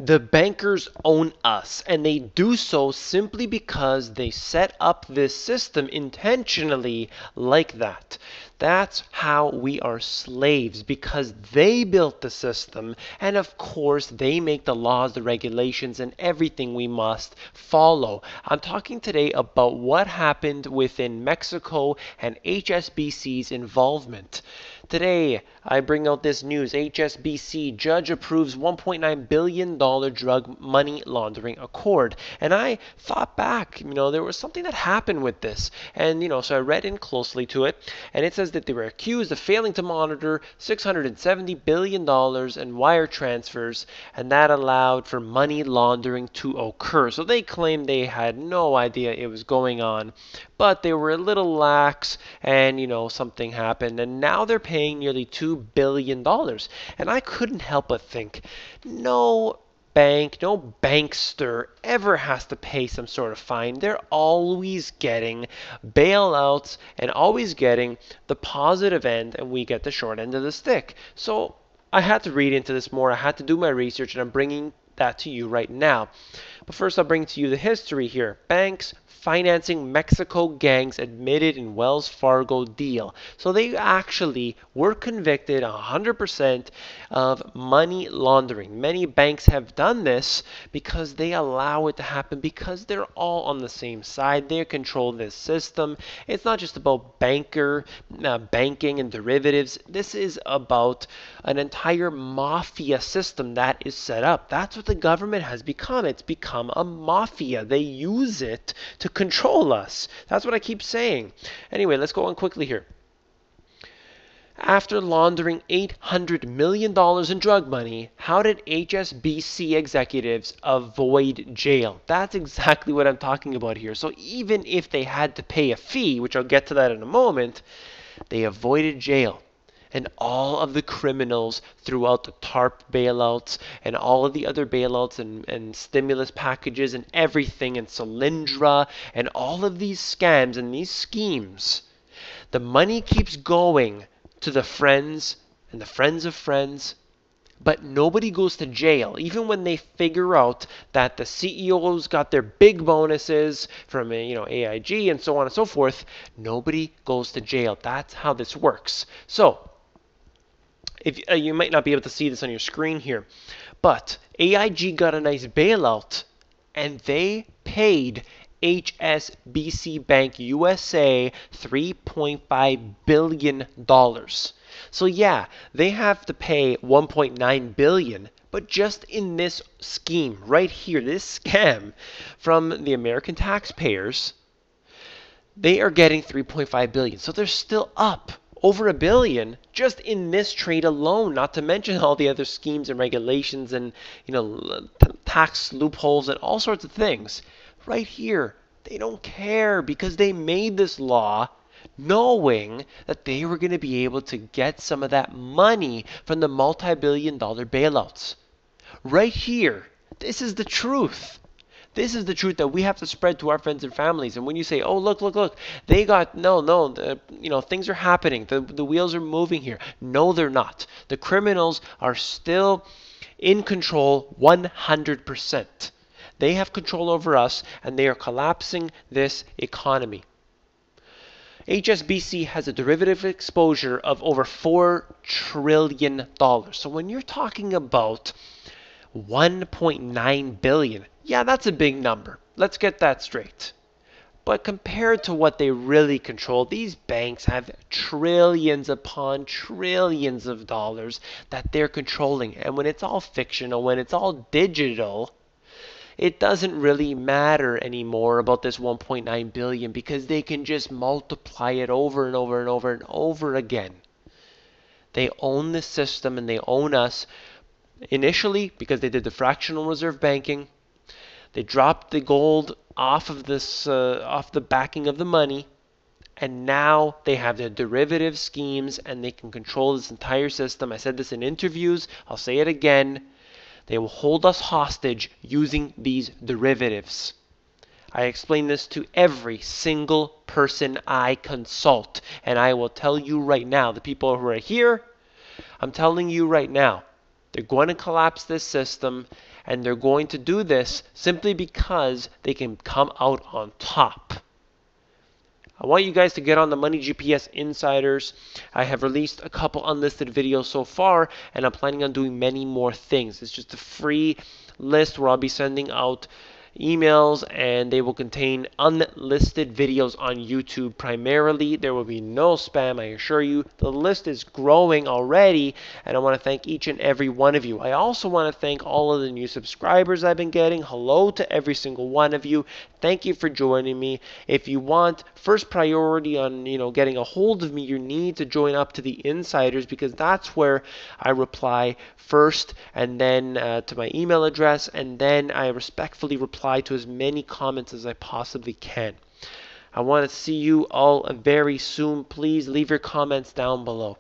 The bankers own us, and they do so simply because they set up this system intentionally like that. That's how we are slaves, because they built the system, and of course they make the laws, the regulations, and everything we must follow. I'm talking today about what happened within Mexico and HSBC's involvement. Today, I bring out this news. HSBC judge approves $1.9 billion drug money laundering accord. And I thought back, there was something that happened with this. And, so I read in closely to it. And it says that they were accused of failing to monitor $670 billion in wire transfers. And that allowed for money laundering to occur. So they claimed they had no idea it was going on. But they were a little lax, and something happened, and now they're paying nearly $2 billion. And I couldn't help but think, no bank, no bankster ever has to pay some sort of fine. They're always getting bailouts and always getting the positive end, and we get the short end of the stick. So I had to read into this more. I had to do my research, and I'm bringing that to you right now. But first, I'll bring to you the history here. Banks financing Mexico gangs admitted in Wells Fargo deal. So they actually were convicted 100% of money laundering. Many banks have done this because they allow it to happen, because they're all on the same side. They control this system. It's not just about banking and derivatives. This is about an entire mafia system that is set up. That's what the government has become. It's become a mafia. They use it to control us. That's what I keep saying. Anyway, let's go on quickly here. After laundering $800 million in drug money, how did HSBC executives avoid jail? That's exactly what I'm talking about here. So even if they had to pay a fee, which I'll get to that in a moment, they avoided jail. And all of the criminals throughout the Turk bailouts and all of the other bailouts and stimulus packages and everything, and Solyndra and all of these scams and these schemes, the money keeps going to the friends and the friends of friends, but nobody goes to jail. Even when they figure out that the CEOs got their big bonuses from AIG and so on and so forth, nobody goes to jail. That's how this works. So if you might not be able to see this on your screen here, but AIG got a nice bailout, and they paid HSBC Bank USA $3.5 billion. So yeah, they have to pay $1.9 billion, but just in this scheme right here, this scam from the American taxpayers, they are getting $3.5 billion. So they're still up over $1 billion just in this trade alone, not to mention all the other schemes and regulations and tax loopholes and all sorts of things. Right here, they don't care, because they made this law knowing that they were going to be able to get some of that money from the multi-billion-dollar bailouts. Right here, this is the truth. This is the truth that we have to spread to our friends and families. And when you say, oh, look, they got, things are happening. The wheels are moving here. No, they're not. The criminals are still in control 100%. They have control over us, and they are collapsing this economy. HSBC has a derivative exposure of over $4 trillion. So when you're talking about $1.9 billion, yeah, that's a big number. Let's get that straight. But compared to what they really control, these banks have trillions upon trillions of dollars that they're controlling. And when it's all fictional, when it's all digital, it doesn't really matter anymore about this 1.9 billion, because they can just multiply it over and over and over and over again. They own the system, and they own us initially because they did the fractional reserve banking. They dropped the gold off of the backing of the money, and now they have their derivative schemes, and they can control this entire system. I said this in interviews. I'll say it again. They will hold us hostage using these derivatives. I explain this to every single person I consult, and I will tell you right now, the people who are here, I'm telling you right now, They're going to collapse this system, and they're going to do this simply because they can come out on top. I want you guys to get on the Money GPS Insiders. I have released a couple unlisted videos so far, and I'm planning on doing many more things. It's just a free list where I'll be sending out emails, and they will contain unlisted videos on YouTube primarily. There will be no spam, I assure you. The list is growing already, and I want to thank each and every one of you. I also want to thank all of the new subscribers I've been getting. Hello to every single one of you. Thank you for joining me. If you want first priority on getting a hold of me, you need to join up to the Insiders, because that's where I reply first, and then to my email address, and then I respectfully reply to as many comments as I possibly can. I want to see you all very soon. Please leave your comments down below.